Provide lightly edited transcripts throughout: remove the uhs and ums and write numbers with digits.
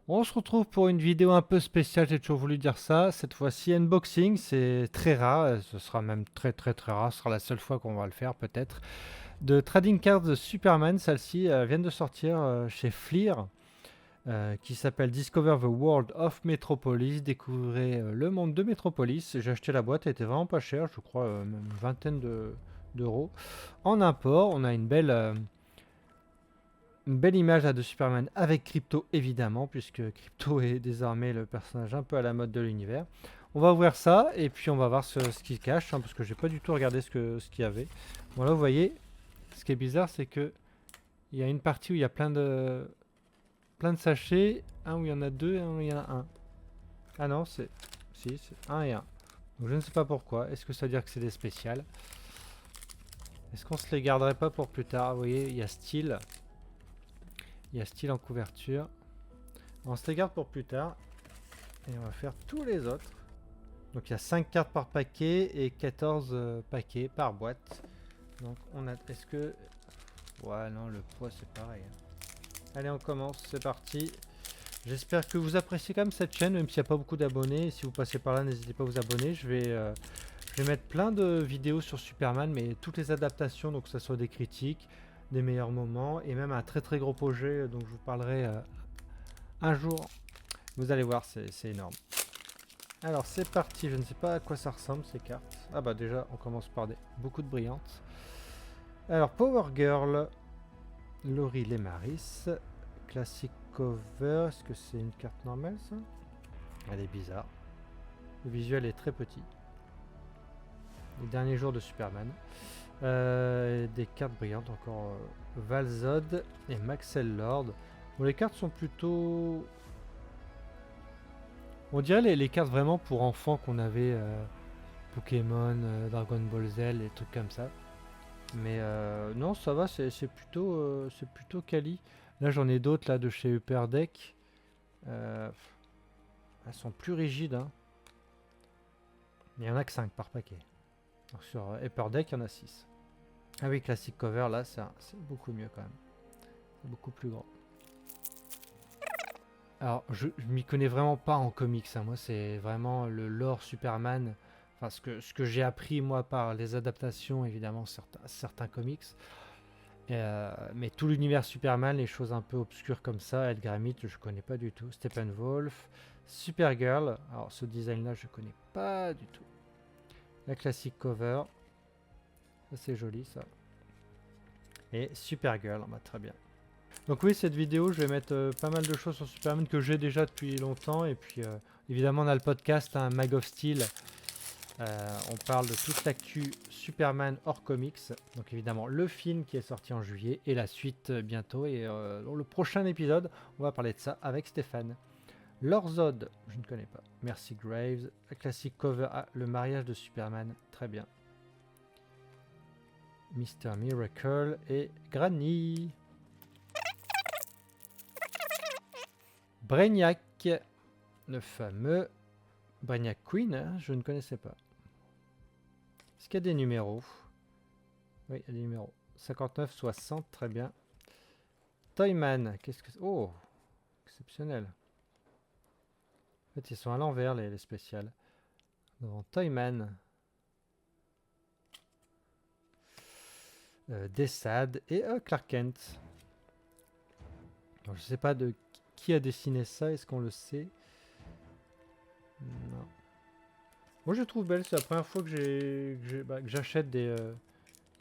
On se retrouve pour une vidéo un peu spéciale, j'ai toujours voulu dire ça. Cette fois-ci, unboxing, c'est très rare, ce sera même très rare, ce sera la seule fois qu'on va le faire peut-être. De Trading Cards de Superman, celle-ci vient de sortir chez Fleer, qui s'appelle Discover the World of Metropolis, découvrez le monde de Metropolis. J'ai acheté la boîte, elle était vraiment pas chère, je crois même une vingtaine d'euros. En import, on a une belle image là, de Superman avec Crypto évidemment, puisque Crypto est désormais le personnage un peu à la mode de l'univers. On va ouvrir ça et puis on va voir ce qu'il cache, hein, parce que j'ai pas du tout regardé ce qu'il y avait. Bon là vous voyez, ce qui est bizarre c'est que il y a une partie où il y a plein de sachets, un où il y en a deux et un où il y en a un. Ah non, c'est si, c'est un et un. Donc je ne sais pas pourquoi. Est-ce que ça veut dire que c'est des spéciales? Est-ce qu'on se les garderait pas pour plus tard? Vous voyez, il y a style en couverture. On se les garde pour plus tard. Et on va faire tous les autres. Donc il y a 5 cartes par paquet et 14 paquets par boîte. Donc on a... Est-ce que... Ouais non, le poids c'est pareil, hein. Allez on commence, c'est parti. J'espère que vous appréciez quand même cette chaîne, même s'il n'y a pas beaucoup d'abonnés. Si vous passez par là, n'hésitez pas à vous abonner. Je vais mettre plein de vidéos sur Superman, mais toutes les adaptations, donc que ce soit des critiques, des meilleurs moments, et même un très gros projet dont je vous parlerai un jour. Vous allez voir, c'est énorme. Alors c'est parti, je ne sais pas à quoi ça ressemble ces cartes. Ah bah déjà on commence par beaucoup de brillantes. Alors Power Girl, Laurie Lemaris, Classic Cover, est-ce que c'est une carte normale ça? Elle est bizarre. Le visuel est très petit. Les derniers jours de Superman. Des cartes brillantes encore. Valzod et Maxell Lord. Bon les cartes sont plutôt... On dirait les cartes vraiment pour enfants qu'on avait... Pokémon, Dragon Ball Z, et trucs comme ça. Mais non, ça va, c'est plutôt quali. Là, j'en ai d'autres là de chez Upper Deck. Euh, Elles sont plus rigides, hein. Il y en a que 5 par paquet. Donc sur Upper Deck, il y en a 6. Ah oui, Classic Cover, là, c'est beaucoup mieux quand même. C'est beaucoup plus grand. Alors, je m'y connais vraiment pas en comics, hein. Moi, c'est vraiment le lore Superman. Enfin, ce que j'ai appris, moi, par les adaptations, évidemment, certains comics. Mais tout l'univers Superman, les choses un peu obscures comme ça, Edgar Amit, je connais pas du tout. Steppenwolf, Supergirl, alors ce design-là, je connais pas du tout. La classique cover, ça c'est joli ça. Et Supergirl, bah, très bien. Donc oui, cette vidéo, je vais mettre pas mal de choses sur Superman que j'ai déjà depuis longtemps. Et puis évidemment, on a le podcast, hein, Mag of Steel. On parle de toute l'actu Superman hors comics. Donc évidemment le film qui est sorti en juillet et la suite bientôt. Et dans le prochain épisode, on va parler de ça avec Stéphane. Lorzod, je ne connais pas. Mercy Graves, la classique cover, le mariage de Superman, très bien. Mr. Miracle et Granny. Brainiac, le fameux Brainiac Queen, hein, je ne connaissais pas. Est-ce qu'il y a des numéros? Oui, il y a des numéros. 59, 60, très bien. Toyman, qu'est-ce que c'est? Oh, exceptionnel. En fait, ils sont à l'envers, les spéciales. Devant Toyman. Dessad et Clark Kent. Alors, je sais pas de qui a dessiné ça, est-ce qu'on le sait? Non. Moi je trouve belle, c'est la première fois que j'achète des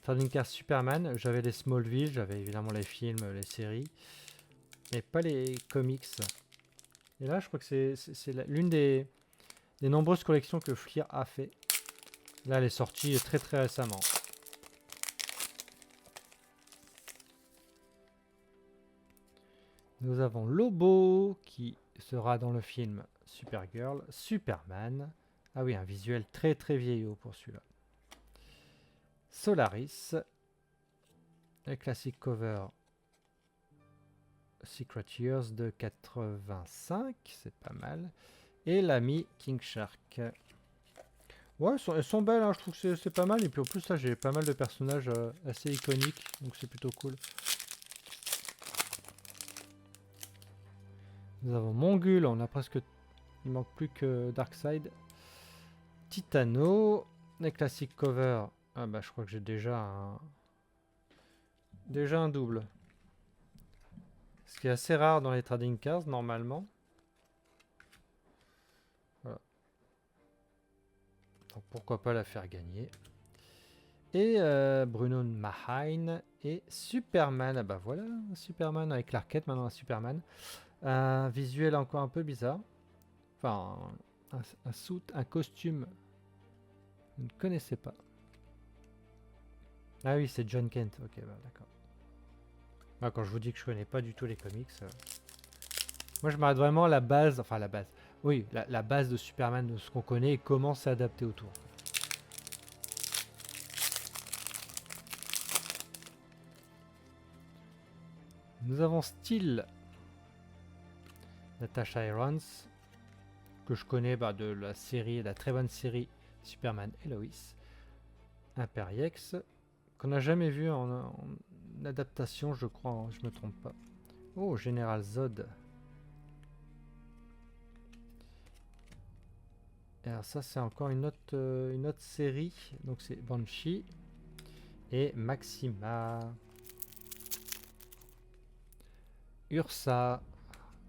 trading cards Superman. J'avais les Smallville, j'avais évidemment les films, les séries, mais pas les comics. Et là je crois que c'est l'une des nombreuses collections que Fleer a fait. Là elle est sortie très récemment. Nous avons Lobo qui sera dans le film Supergirl, Superman. Ah oui, un visuel très vieillot pour celui-là. Solaris, le classic cover Secret Years de 85, c'est pas mal. Et l'ami King Shark. Ouais, elles sont belles, hein, je trouve que c'est pas mal. Et puis en plus, là, j'ai pas mal de personnages assez iconiques, donc c'est plutôt cool. Nous avons Mongul, on a presque... Il manque plus que Darkseid. Titano, les classiques cover. Ah bah je crois que j'ai déjà un double. Ce qui est assez rare dans les trading cards normalement. Voilà. Donc pourquoi pas la faire gagner. Et Bruno Mahain et Superman. Ah bah voilà, Superman avec l'arquette, maintenant un Superman. Un visuel encore un peu bizarre. Enfin, un suit, un costume. Vous ne connaissez pas. Ah oui, c'est John Kent. Ok, bah, d'accord. Ah, quand je vous dis que je connais pas du tout les comics, moi je m'arrête vraiment à la base. Enfin, la base. Oui, la base de Superman, de ce qu'on connaît et comment c'est adapté autour. Nous avons Steel. Natasha Irons, que je connais de la série, la très bonne série Superman et Lois. Imperiex, qu'on n'a jamais vu en adaptation, je crois, hein, je me trompe pas. Oh, Général Zod. Et alors ça, c'est encore une autre série. Donc c'est Banshee et Maxima. Ursa,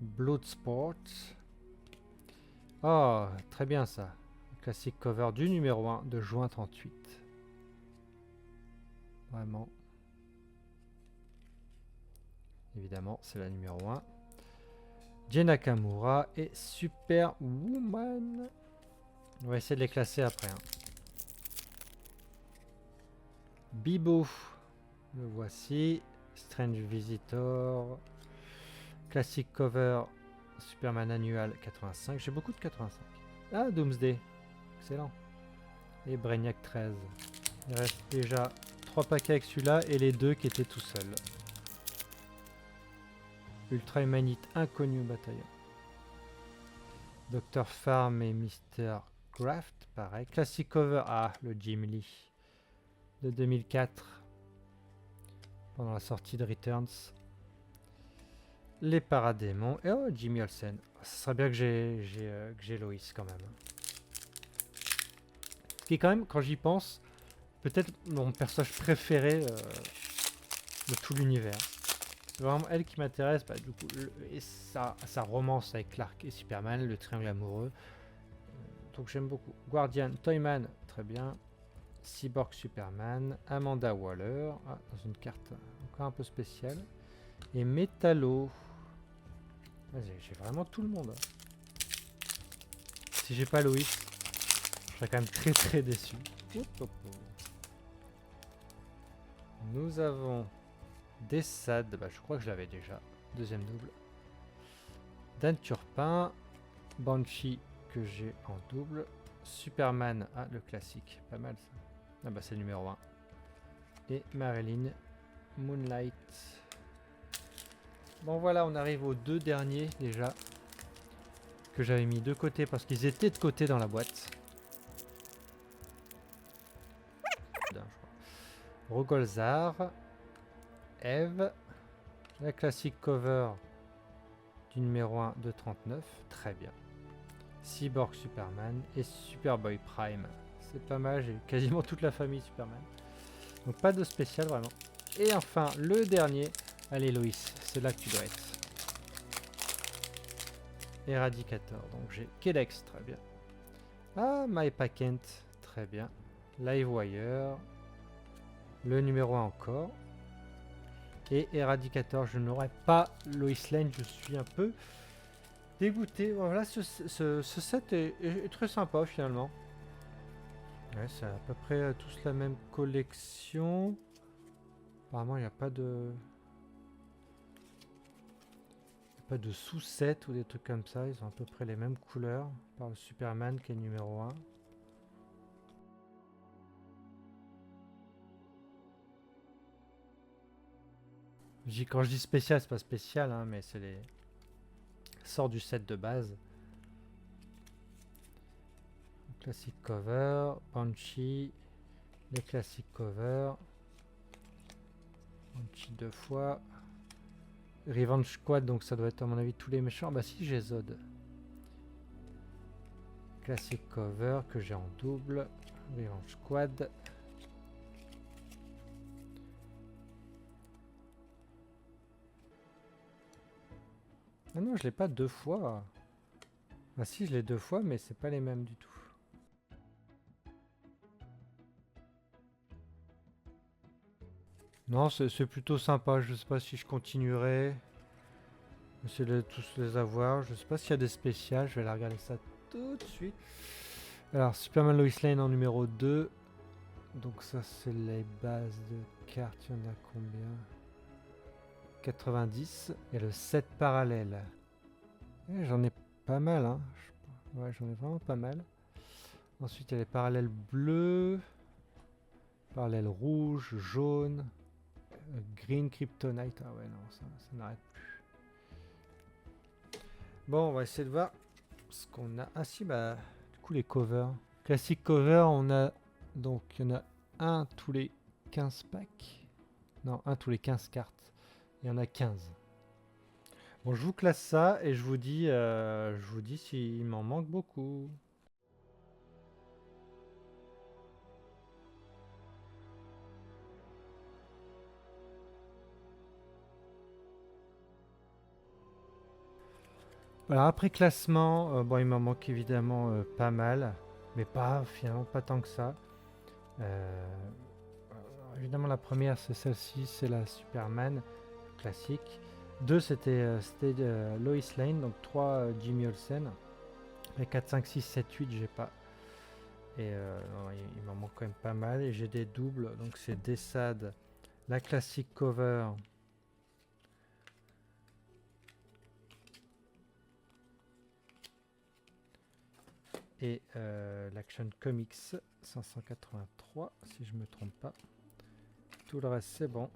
Bloodsport. Oh, très bien ça. Classique cover du numéro 1 de juin 38. Vraiment. Évidemment, c'est la numéro 1. Jay Nakamura et Superwoman. On va essayer de les classer après. Hein. Bibo. Le voici. Strange Visitor. Classic cover. Superman Annual 85. J'ai beaucoup de 85. Ah, Doomsday. Excellent. Et Brainiac 13. Il reste déjà 3 paquets avec celui-là et les 2 qui étaient tout seuls. Ultra Humanite Inconnu Bataillon. Dr. Farm et Mr. Graft, pareil. Classic cover. Ah, le Jim Lee. De 2004. Pendant la sortie de Returns. Les Paradémons. Et oh, Jimmy Olsen. Ce serait bien que j'ai Lois quand même. Ce qui est quand même, quand j'y pense, peut-être mon personnage préféré de tout l'univers. C'est vraiment elle qui m'intéresse. Bah, du coup, et sa romance avec Clark et Superman, le triangle amoureux. Donc j'aime beaucoup. Guardian, Toyman, très bien. Cyborg Superman, Amanda Waller, dans une carte encore un peu spéciale. Et Metallo. J'ai vraiment tout le monde. Si j'ai pas Lois, je serais quand même très très déçu. Nous avons des SAD, je crois que je l'avais déjà. Deuxième double. Dan Turpin, Banshee que j'ai en double. Superman, le classique, pas mal ça. C'est le numéro 1. Et Marilyn, Moonlight. Bon voilà, on arrive aux 2 derniers déjà. Que j'avais mis de côté parce qu'ils étaient de côté dans la boîte. Rogolzar, Eve, la classique cover du numéro 1 de 39, très bien. Cyborg Superman et Superboy Prime. C'est pas mal, j'ai quasiment toute la famille Superman. Donc pas de spécial vraiment. Et enfin, le dernier. Allez Lois, c'est là que tu dois être. Eradicator, donc j'ai Kelex, très bien. Ah, My Paquent, très bien. Livewire, le numéro 1 encore. Et Eradicator, je n'aurai pas Lois Lane, je suis un peu dégoûté. Voilà, ce set est très sympa finalement. Ouais, c'est à peu près tous la même collection. Apparemment, il n'y a pas de... pas de sous-set ou des trucs comme ça. Ils ont à peu près les mêmes couleurs. Par le Superman qui est numéro 1. Quand je dis spécial, c'est pas spécial, hein, mais c'est les... sort du set de base. Classic cover, Banshee, les classic cover. Banshee 2 fois. Revenge Squad, donc ça doit être à mon avis tous les méchants. Bah si, j'ai Zod. Classic cover que j'ai en double. Revenge Squad. Ah non, je l'ai pas 2 fois. Ah si, je l'ai 2 fois, mais c'est pas les mêmes du tout. Non, c'est plutôt sympa. Je sais pas si je continuerai. Essayer de tous les avoir. Je sais pas s'il y a des spéciales. Je vais aller regarder ça tout de suite. Alors, Superman Lois Lane en numéro 2. Donc ça, c'est les bases de cartes. Il y en a combien? 90. Et le 7 parallèle. J'en ai pas mal, hein. Ouais, j'en ai vraiment pas mal. Ensuite, il y a les parallèles bleus. Parallèles rouges, jaunes. Green Kryptonite. Ah ouais, non, ça n'arrête plus. Bon, on va essayer de voir ce qu'on a. Ah si, bah, du coup, les covers. Classic cover, on a. Donc, il y en a un tous les 15 packs. Non, un tous les 15 cartes. Il y en a 15. Bon, je vous classe ça et je vous dis s'il m'en manque beaucoup. Alors après classement, bon, il m'en manque évidemment pas mal, mais pas finalement pas tant que ça. Évidemment la première c'est celle-ci, c'est la Superman classique. 2 c'était Lois Lane, donc 3 Jimmy Olsen. Et 4, 5, 6, 7, 8 j'ai pas. Et non, il m'en manque quand même pas mal. Et j'ai des doubles, donc c'est Dessad, la classique cover. Et l'Action Comics 583, si je me trompe pas. Tout le reste, c'est bon.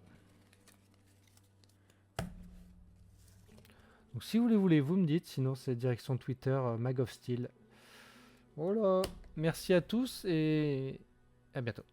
Donc si vous voulez, vous me dites. Sinon, c'est direction Twitter, Mag of Steel. Voilà. Merci à tous et à bientôt.